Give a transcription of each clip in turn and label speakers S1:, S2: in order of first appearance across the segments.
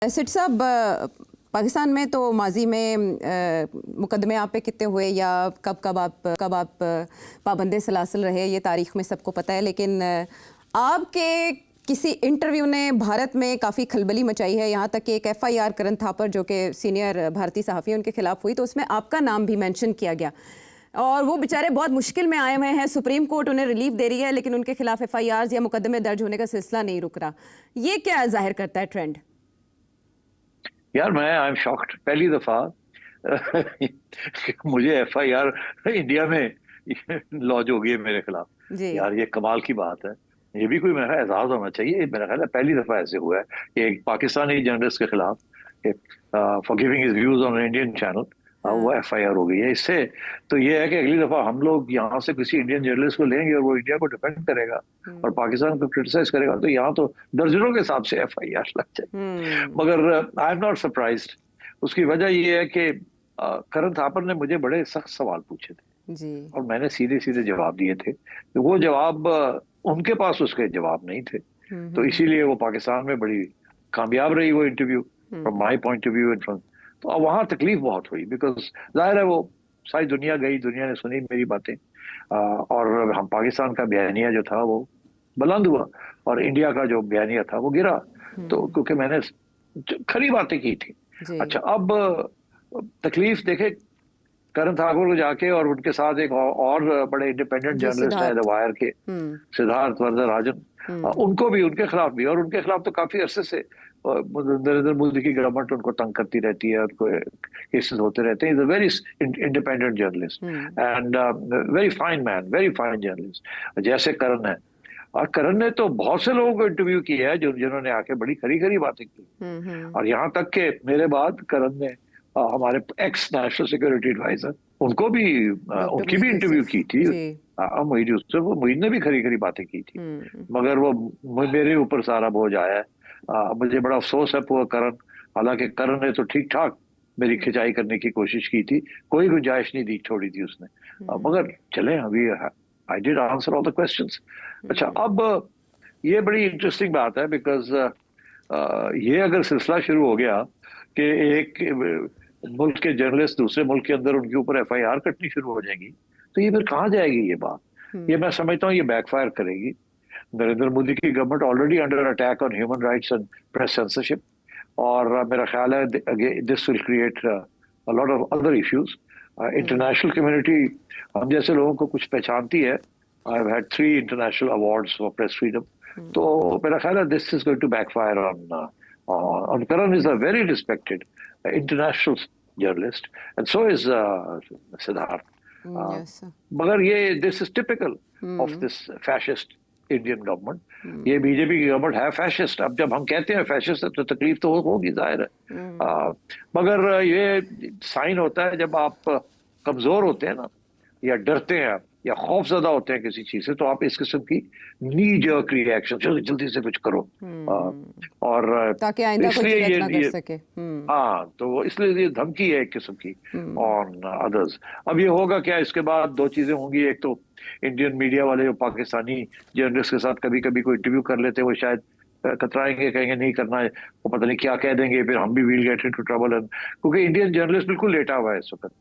S1: Seat साहब, पाकिस्तान में तो माजी में मुकदमे आप पे कितने हुए या कब आप पाबंदे सलासल रहे, ये तारीख में सबको पता है। लेकिन आपके किसी इंटरव्यू ने भारत में काफ़ी खलबली मचाई है। यहाँ तक कि एक FIR करण थापर जो कि सीनियर भारतीय सहाफ़ी उनके खिलाफ हुई, तो उसमें आपका नाम भी मेंशन किया गया। और वो बेचारे बहुत मुश्किल में आए हुए हैं, सुप्रीम कोर्ट उन्हें रिलीफ दे रही है, लेकिन उनके खिलाफ FIRs या मुकदमे दर्ज होने का सिलसिला नहीं रुक रहा। ये क्या जाहिर करता है ट्रेंड?
S2: यार आई एम शॉक्ड। पहली दफा मुझे FIR इंडिया में लॉन्च हो गई है मेरे खिलाफ। यार ये कमाल की बात है। ये भी कोई मेरा ख्याल एजाज होना चाहिए। मेरा ख्याल है पहली दफा ऐसे हुआ है कि एक पाकिस्तानी जर्नलिस्ट के खिलाफ for giving his views on Indian channel वो FIR हो गई है। इससे तो ये है कि अगली दफा हम लोग यहाँ से किसी इंडियन जर्नलिस्ट को लेंगे और वो इंडिया को डिफेंड करेगा और पाकिस्तान को क्रिटिसाइज करेगा, तो यहाँ तो दर्जनों के हिसाब से FIR लग जाए। मगर आई एम नॉट सरप्राइज्ड। उसकी वजह ये है कि करण थापर ने मुझे बड़े सख्त सवाल पूछे थे
S1: जी। और
S2: मैंने सीधे सीधे जवाब दिए थे। तो वो जवाब उनके पास उसके जवाब नहीं थे, तो इसीलिए वो पाकिस्तान में बड़ी कामयाब रही वो interview from my point of view. तो अब वहाँ तकलीफ बहुत हुई, बिकॉज जाहिर है वो सारी दुनिया गई, दुनिया ने सुनी मेरी बातें और हम पाकिस्तान का बयानिया जो था वो बुलंद हुआ और इंडिया का जो बयानिया था वो गिरा। तो क्योंकि मैंने खरी बातें की थी। अच्छा, अब तकलीफ देखे करण ठाकुर को जाके और उनके साथ एक और बड़े इंडिपेंडेंट जर्नलिस्ट है द वायर के सिद्धार्थ वरदराजन, उनको भी उनके खिलाफ भी, और उनके खिलाफ तो काफी अरसे से नरेंद्र मोदी की गवर्नमेंट उनको तंग करती रहती है, उनको केसेस होते रहते हैं। Is a very independent journalist and very fine man, very fine journalist जैसे करण है। और करण ने तो बहुत से लोगों को इंटरव्यू किया है जिन्होंने आके बड़ी खरी खरी बातें की। और यहाँ तक के मेरे बाद करण ने हमारे एक्स नेशनल सिक्योरिटी एडवाइजर उनको भी उनकी भी इंटरव्यू की थी। मोईद ने भी खरी खरी बातें की थी, मगर वो मेरे ऊपर सारा बोझ आया है। मुझे बड़ा अफसोस है पूरा करण। हालांकि करण ने तो ठीक ठाक मेरी खिंचाई करने की कोशिश की थी, कोई गुंजाइश नहीं दी छोड़ी थी उसने। मगर चले अभी I did answer all the questions. अच्छा, अब ये बड़ी इंटरेस्टिंग बात है, बिकॉज ये अगर सिलसिला शुरू हो गया कि एक मुल्क के जर्नलिस्ट दूसरे मुल्क के अंदर उनके ऊपर FIR कटनी शुरू हो जाएगी, तो ये फिर कहाँ जाएगी ये बात। ये मैं समझता हूँ ये बैकफायर करेगी। नरेंद्र मोदी की government already under attack on human rights and press censorship, और मेरा ख्याल है this will create a lot of other issues. International community हम जैसे लोगों को कुछ पहचानती है। I have had 3 international awards for press freedom, तो मेरा ख्याल है this is going to backfire on Karan is a very respected international journalist, and so is Siddharth.
S1: Yes,
S2: मगर ये this is typical of this fascist Indian government. ये BJP की government है fascist. अब जब हम कहते हैं फैशिस्ट तो तकलीफ तो होगी, जाहिर है। मगर ये साइन होता है जब आप कमजोर होते हैं ना, या डरते हैं या खौफजदा होते हैं किसी चीज से, तो आप इस किस्म की नी जर्क रिएक्शन जल्दी से कुछ करो और
S1: ताकि आइंदा
S2: इसलिए
S1: कोई ना कर सके।
S2: हाँ, तो इसलिए ये धमकी है एक किस्म की ऑन अदर्स। अब ये होगा क्या, इसके बाद 2 चीजें होंगी। एक तो इंडियन मीडिया वाले जो पाकिस्तानी जर्नलिस्ट के साथ कभी कभी कोई इंटरव्यू कर लेते हैं, वो शायद कतराएंगे, कहेंगे नहीं करना है, वो पता नहीं क्या कह देंगे, फिर हम भी विल गेट इनटू ट्रबल। क्योंकि इंडियन जर्नलिस्ट बिल्कुल लेटा हुआ है इस वक्त,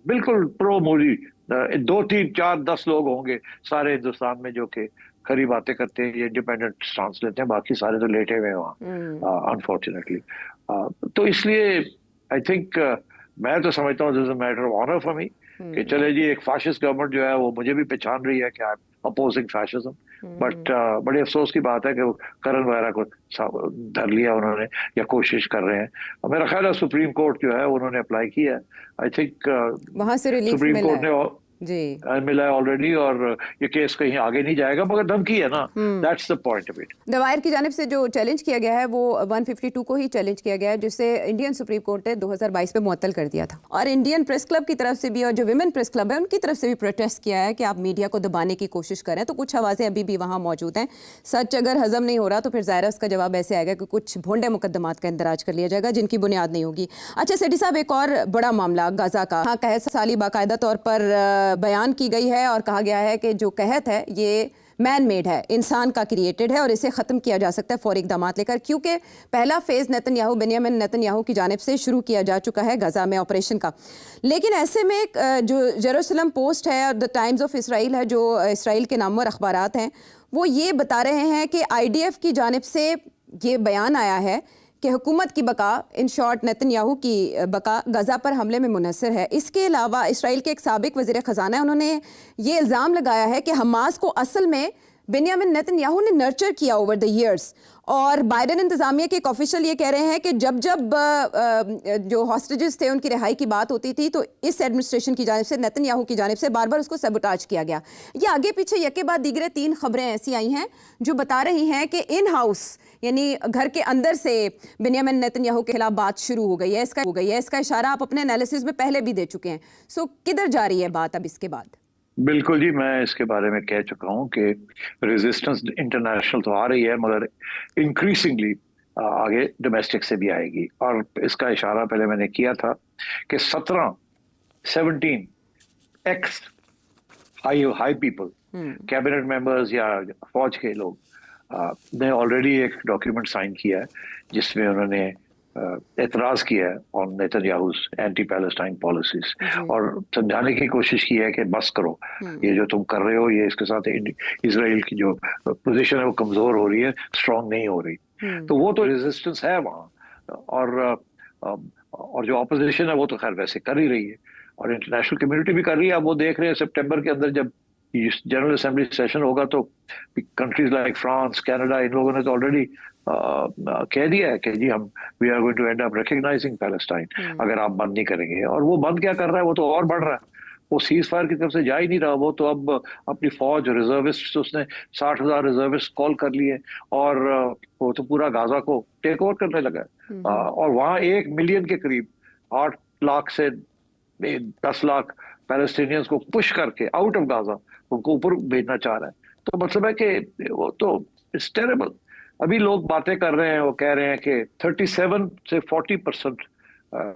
S2: बिल्कुल प्रो मोदी। 2, 3, 4, 10 लोग होंगे सारे हिंदुस्तान में जो कि खरी बातें करते हैं, ये इंडिपेंडेंट स्टांस लेते हैं, बाकी सारे तो लेटे हुए हैं वहाँ अनफॉर्चुनेटली। तो इसलिए आई थिंक मैं तो समझता हूँ this is a matter of honour for me कि चले जी, एक फाशिस्ट गवर्नमेंट जो है वो मुझे भी पहचान रही है कि I am opposing fascism. But बड़े अफसोस की बात है कि वो करण वगैरह को धर लिया उन्होंने या कोशिश कर रहे हैं। मेरा ख्याल है सुप्रीम कोर्ट जो है उन्होंने अप्लाई किया है। आई थिंक
S1: वहां से रिलीफ
S2: सुप्रीम कोर्ट ने
S1: जी
S2: मिला है ऑलरेडी, और ये केस कहीं आगे नहीं जाएगा, मगर धमकी है ना, that's the point of it.
S1: The wire की जानिब से जो चैलेंज किया गया है वो 152 को ही चैलेंज किया गया है, जिसे इंडियन सुप्रीम कोर्ट ने 2022 में मुअत्तल कर दिया था। और इंडियन प्रेस क्लब की तरफ से भी और जो विमेन प्रेस क्लब है उनकी तरफ से भी प्रोटेस्ट किया है कि आप मीडिया को दबाने की कोशिश करें। तो कुछ आवाज़ें अभी भी वहाँ मौजूद हैं। सच अगर हजम नहीं हो रहा तो फिर ज़ाहिर उसका जवाब ऐसे आएगा कि कुछ भोंडे मुकदमात का इंदराज कर लिया जाएगा जिनकी बुनियाद नहीं होगी। अच्छा सेठी साहब, एक और बड़ा मामला गाजा का। हाँ, कहत साली बाकायदा तौर पर बयान की गई है और कहा गया है कि जो कहत है ये मैन मेड है, इंसान का क्रिएटेड है और इसे ख़त्म किया जा सकता है फौरी इक़दाम लेकर, क्योंकि पहला फेज़ बेंयामिन नेतन्याहू की जानिब से शुरू किया जा चुका है गज़ा में ऑपरेशन का। लेकिन ऐसे में जो जेरूसलम पोस्ट है और द टाइम्स ऑफ इसराइल है, जो इसराइल के नामवर अखबारात हैं, वो ये बता रहे हैं कि IDF की जानिब से ये बयान आया है कि हुकूमत की बका, इन शॉर्ट नेतन्याहू की बका, गज़ा पर हमले में मुनहसर है। इसके अलावा इसराइल के एक साबिक वज़ीर ख़ज़ाना है, उन्होंने ये इल्ज़ाम लगाया है कि हमास को असल में बेंयामिन नेतन्याहू ने नर्चर किया ओवर द ईयर्स। और बाइडेन इंतज़ामिया के एक ऑफिशियल ये कह रहे हैं कि जब जो हॉस्टेजेस थे उनकी रिहाई की बात होती थी तो इस एडमिनिस्ट्रेशन की जानिब से, नेतन्याहू की जानिब से बार बार उसको सबोटाज किया गया। ये आगे पीछे यके बाद दीगरे 3 खबरें ऐसी आई हैं जो बता रही हैं कि इन हाउस यानी घर के अंदर से बेंयामिन नेतन्याहू के खिलाफ बात शुरू हो गई है। इसका इशारा आप अपने एनालिसिस में पहले भी दे चुके हैं। सो किधर जा रही है बात अब इसके बाद?
S2: बिल्कुल जी, मैं इसके बारे में कह चुका हूं कि रेजिस्टेंस इंटरनेशनल तो आ रही है, मगर इंक्रीजिंगली आगे डोमेस्टिक से भी आएगी। और इसका इशारा पहले मैंने किया था कि 17 x high people, cabinet members या फौज के लोग ने ऑलरेडी एक डॉक्यूमेंट साइन किया है जिसमें उन्होंने एतराज किया है ऑन नेतन्याहू's एंटी पैलेस्टाइन पॉलिसीज, और समझाने की कोशिश की है कि बस करो, ये जो तुम कर रहे हो, ये इसके साथ इजराइल की जो पोजीशन है वो कमजोर हो रही है, स्ट्रांग नहीं हो रही। तो वो तो रेजिस्टेंस है वहाँ, और जो ऑपोजिशन है वो तो खैर वैसे कर ही रही है, और इंटरनेशनल कम्युनिटी भी कर रही है। अब वो देख रहे हैं सितंबर के अंदर जब जनरल असेंबली सेशन होगा तो कंट्रीज लाइक फ्रांस, कनाडा, इन लोगों ने तो ऑलरेडी कह दिया है कि जी हम we are going to end up recognising Palestine अगर आप बंद नहीं करेंगे। और वो बंद क्या कर रहा है, वो तो और बढ़ रहा है, वो सीज फायर की तरफ से जा ही नहीं रहा। वो तो अब अपनी फौज, रिजर्विस्ट, उसने 60,000 रिजर्विस्ट कॉल कर लिए और वो तो पूरा गाजा को टेक ओवर करने लगा है। और वहाँ 1 मिलियन के करीब 8 लाख से 10 लाख पैलेस्टीनियंस को पुश करके आउट ऑफ गाजा उनको ऊपर भेजना चाह रहा है। तो मतलब है कि वो तो इट्स टेरेबल। अभी लोग बातें कर रहे हैं, वो कह रहे हैं कि 37 से 40%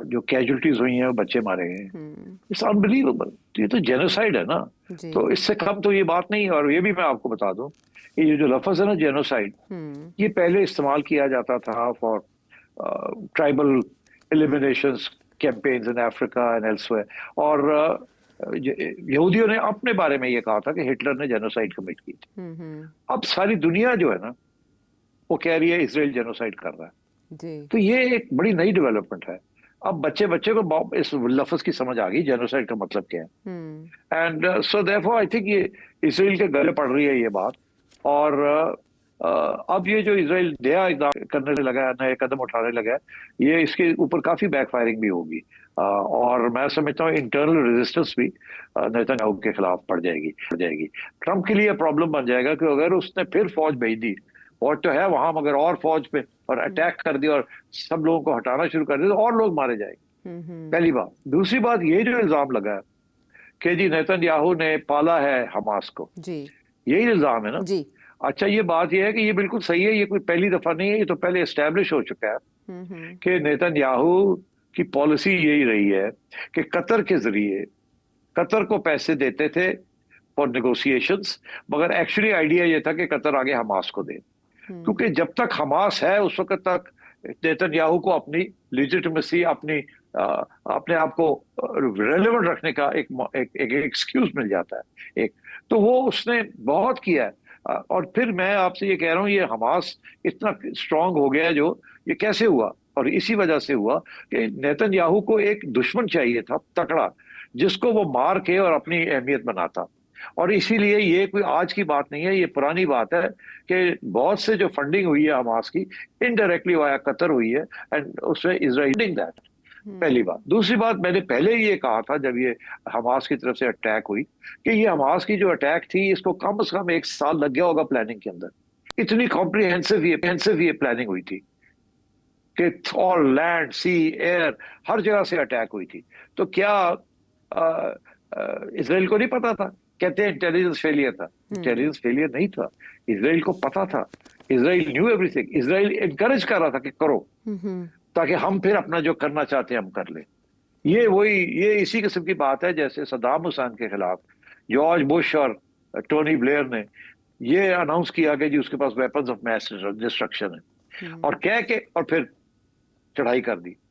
S2: जो कैजुअलिटीज हुई हैं वो बच्चे मारे गए हैं। It's unbelievable. ये तो जेनोसाइड है ना, तो इससे कम तो ये बात नहीं है। और ये भी मैं आपको बता दूं, ये जो लफ्ज है ना जेनोसाइड, ये पहले इस्तेमाल किया जाता था for tribal eliminations campaigns in Africa and elsewhere. और यहूदियों ने अपने बारे में ये कहा था कि हिटलर ने जेनोसाइड कमिट की थी। अब सारी दुनिया जो है ना वो कह रही है इसराइल जेनोसाइड कर रहा है। तो ये एक बड़ी नई डेवलपमेंट है। अब बच्चे को इस लफ्ज की समझ आ गई जेनोसाइड का मतलब क्या है। And so therefore I think ये इसराइल के गले पड़ रही है ये बात। और अब ये जो इसराइल नया करने लगा है, नए कदम उठाने लगा है, ये इसके ऊपर काफी बैकफायरिंग भी होगी। और मैं समझता हूँ इंटरनल रेजिस्टेंस भी नेतन्याहू के खिलाफ पड़ जाएगी। ट्रंप के लिए प्रॉब्लम बन जाएगा कि अगर उसने फिर फौज भेज दी, फौज तो है वहां, मगर और फौज पे और अटैक कर दिया और सब लोगों को हटाना शुरू कर दिया तो और लोग मारे जाएंगे। पहली बात। दूसरी बात, ये जो इल्जाम लगा है कि जी नेतन्याहू ने पाला है हमास को, यही इल्जाम है ना जी। अच्छा, ये बात ये है कि ये बिल्कुल सही है, ये कोई पहली दफा नहीं है, ये तो पहले एस्टेब्लिश हो चुका है कि नेतन्याहू की पॉलिसी यही रही है कि कतर के जरिए कतर को पैसे देते थे फॉर नेगोशिएशंस, मगर एक्चुअली आइडिया ये था कि कतर आगे हमास को दे, क्योंकि जब तक हमास है उस वक्त तक नेतन्याहू को अपनी लेजिटिमेसी, अपने आप को रेलेवेंट रखने का एक एक्सक्यूज मिल जाता है। एक तो वो उसने बहुत किया है। और फिर मैं आपसे ये कह रहा हूँ, ये हमास इतना स्ट्रांग हो गया, जो ये कैसे हुआ, और इसी वजह से हुआ कि नेतन्याहू को एक दुश्मन चाहिए था तकड़ा, जिसको वो मार के और अपनी अहमियत बनाता। और इसीलिए ये कोई आज की बात नहीं है, ये पुरानी बात है कि बहुत से जो फंडिंग हुई है हमास की इनडायरेक्टली वाया कतर हुई है, एंड उसमें इजराइल दैट। पहली बात। दूसरी बात, मैंने पहले ये कहा था जब ये हमास की तरफ से अटैक हुई कि ये हमास की जो अटैक थी इसको कम से कम 1 साल लग गया होगा प्लानिंग के अंदर। इतनी कॉम्प्रिहेंसिव ये प्लानिंग हुई थी कि ऑल लैंड, सी, एयर, हर जगह से अटैक हुई थी। तो क्या इसराइल को नहीं पता था? कहते हैं इंटेलिजेंस फेलियर था। इंटेलिजेंस फेलियर नहीं था, इसराइल को पता था। Israel new everything. Israel encourage कर रहा था कि करो, ताकि हम फिर अपना जो करना चाहते हैं हम कर ले। ये इसी किस्म की बात है जैसे सद्दाम हुसैन के खिलाफ जॉर्ज बुश और टोनी ब्लेयर ने ये अनाउंस किया कि जी उसके पास वेपन्स ऑफ मैस डिस्ट्रक्शन है, और कह के और फिर चढ़ाई कर दी।